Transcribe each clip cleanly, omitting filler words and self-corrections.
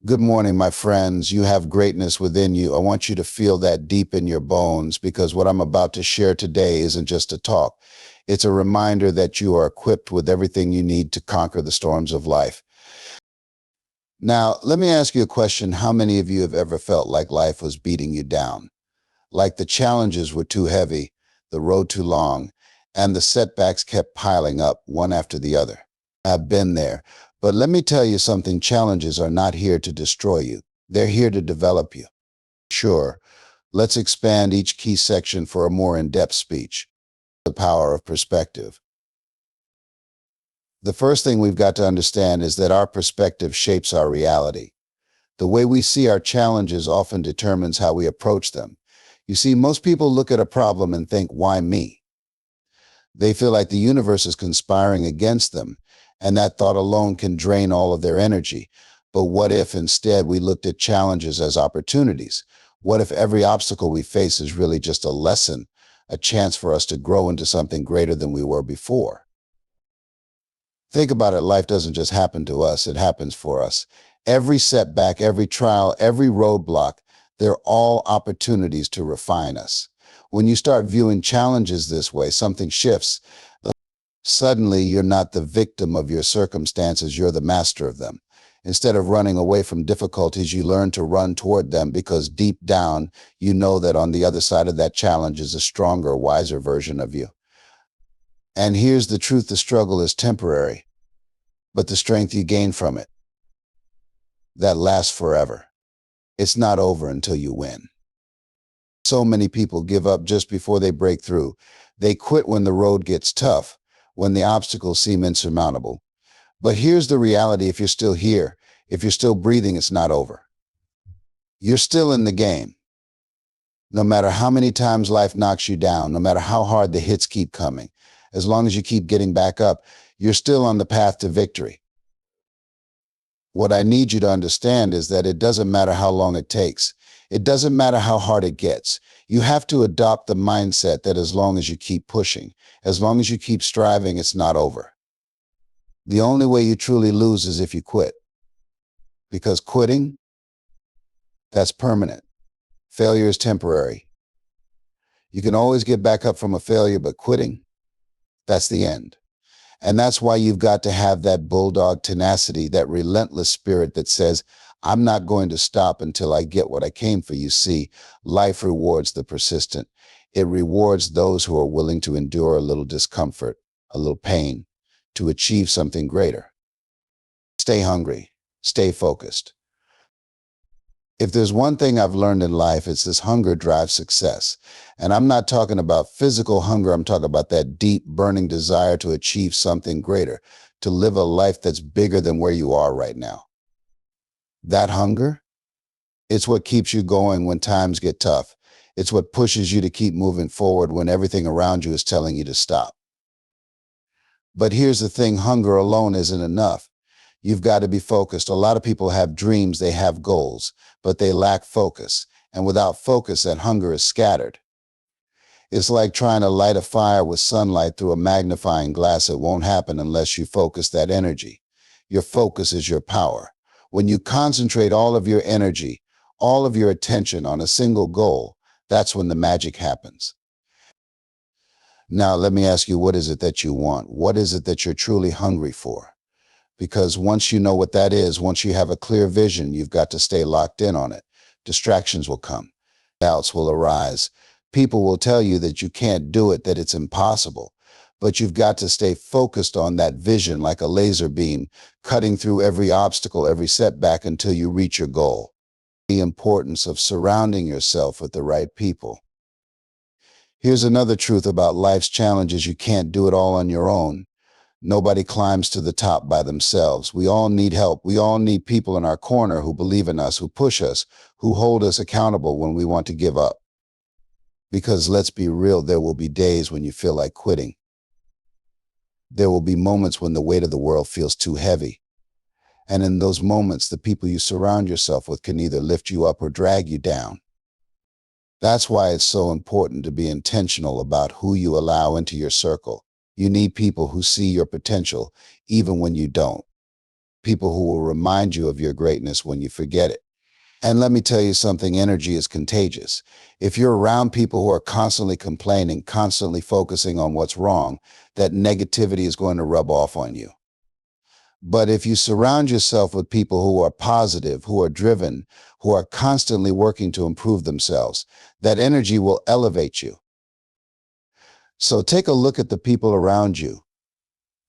Good morning, my friends. You have greatness within you. I want you to feel that deep in your bones because what I'm about to share today isn't just a talk. It's a reminder that you are equipped with everything you need to conquer the storms of life. Now, let me ask you a question. How many of you have ever felt like life was beating you down? Like the challenges were too heavy, the road too long, and the setbacks kept piling up one after the other? I've been there. But let me tell you something, challenges are not here to destroy you. They're here to develop you. Sure, let's expand each key section for a more in-depth speech. The power of perspective. The first thing we've got to understand is that our perspective shapes our reality. The way we see our challenges often determines how we approach them. You see, most people look at a problem and think, why me? They feel like the universe is conspiring against them, and that thought alone can drain all of their energy. But what if instead we looked at challenges as opportunities? What if every obstacle we face is really just a lesson, a chance for us to grow into something greater than we were before? Think about it, life doesn't just happen to us, it happens for us. Every setback, every trial, every roadblock, they're all opportunities to refine us. When you start viewing challenges this way, something shifts. Suddenly, you're not the victim of your circumstances, you're the master of them. Instead of running away from difficulties, you learn to run toward them because deep down, you know that on the other side of that challenge is a stronger, wiser version of you. And here's the truth, the struggle is temporary, but the strength you gain from it, that lasts forever. It's not over until you win. So many people give up just before they break through. They quit when the road gets tough, when the obstacles seem insurmountable. But here's the reality, if you're still here, if you're still breathing, it's not over. You're still in the game. No matter how many times life knocks you down, no matter how hard the hits keep coming, as long as you keep getting back up, you're still on the path to victory. What I need you to understand is that it doesn't matter how long it takes. It doesn't matter how hard it gets. You have to adopt the mindset that as long as you keep pushing, as long as you keep striving, it's not over. The only way you truly lose is if you quit. Because quitting, that's permanent. Failure is temporary. You can always get back up from a failure, but quitting, that's the end. And that's why you've got to have that bulldog tenacity, that relentless spirit that says, I'm not going to stop until I get what I came for. You see, life rewards the persistent. It rewards those who are willing to endure a little discomfort, a little pain, to achieve something greater. Stay hungry. Stay focused. If there's one thing I've learned in life, it's this hunger drives success. And I'm not talking about physical hunger. I'm talking about that deep, burning desire to achieve something greater, to live a life that's bigger than where you are right now. That hunger, it's what keeps you going when times get tough. It's what pushes you to keep moving forward when everything around you is telling you to stop. But here's the thing, hunger alone isn't enough. You've got to be focused. A lot of people have dreams, they have goals, but they lack focus. And without focus, that hunger is scattered. It's like trying to light a fire with sunlight through a magnifying glass. It won't happen unless you focus that energy. Your focus is your power. When you concentrate all of your energy, all of your attention on a single goal, that's when the magic happens. Now, let me ask you, what is it that you want? What is it that you're truly hungry for? Because once you know what that is, once you have a clear vision, you've got to stay locked in on it. Distractions will come. Doubts will arise. People will tell you that you can't do it, that it's impossible. But you've got to stay focused on that vision like a laser beam, cutting through every obstacle, every setback until you reach your goal. The importance of surrounding yourself with the right people. Here's another truth about life's challenges. You can't do it all on your own. Nobody climbs to the top by themselves. We all need help. We all need people in our corner who believe in us, who push us, who hold us accountable when we want to give up. Because let's be real, there will be days when you feel like quitting. There will be moments when the weight of the world feels too heavy. And in those moments, the people you surround yourself with can either lift you up or drag you down. That's why it's so important to be intentional about who you allow into your circle. You need people who see your potential, even when you don't. people who will remind you of your greatness when you forget it. And let me tell you something, energy is contagious. If you're around people who are constantly complaining, constantly focusing on what's wrong, that negativity is going to rub off on you. But if you surround yourself with people who are positive, who are driven, who are constantly working to improve themselves, that energy will elevate you. So take a look at the people around you.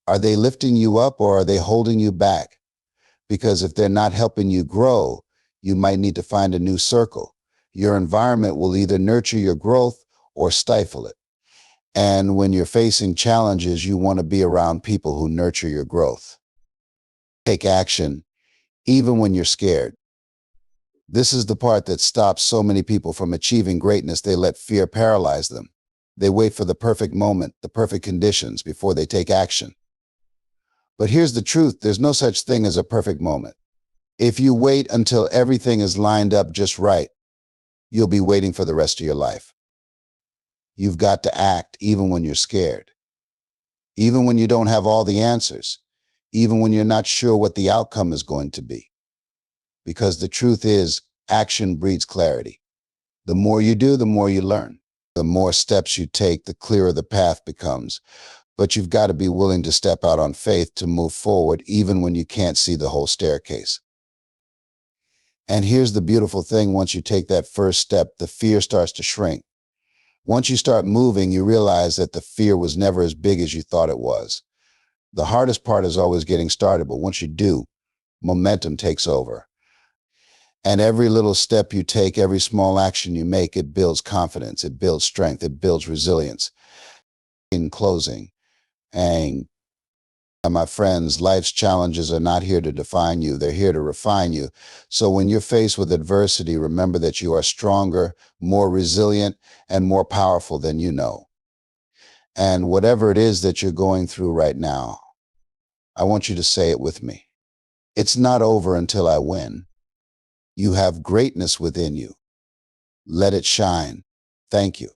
Are they lifting you up or are they holding you back? Because if they're not helping you grow, you might need to find a new circle. Your environment will either nurture your growth or stifle it. And when you're facing challenges, you want to be around people who nurture your growth. Take action, even when you're scared. This is the part that stops so many people from achieving greatness. They let fear paralyze them. They wait for the perfect moment, the perfect conditions before they take action. But here's the truth, there's no such thing as a perfect moment. If you wait until everything is lined up just right, you'll be waiting for the rest of your life. You've got to act even when you're scared, even when you don't have all the answers, even when you're not sure what the outcome is going to be. Because the truth is, action breeds clarity. The more you do, the more you learn. The more steps you take, the clearer the path becomes. But you've got to be willing to step out on faith to move forward, even when you can't see the whole staircase. And here's the beautiful thing, once you take that first step, the fear starts to shrink. Once you start moving, you realize that the fear was never as big as you thought it was. The hardest part is always getting started, but once you do, momentum takes over. And every little step you take, every small action you make, it builds confidence, it builds strength, it builds resilience. In closing, and my friends, life's challenges are not here to define you. They're here to refine you. So when you're faced with adversity, remember that you are stronger, more resilient, and more powerful than you know. And whatever it is that you're going through right now, I want you to say it with me. It's not over until I win. You have greatness within you. Let it shine. Thank you.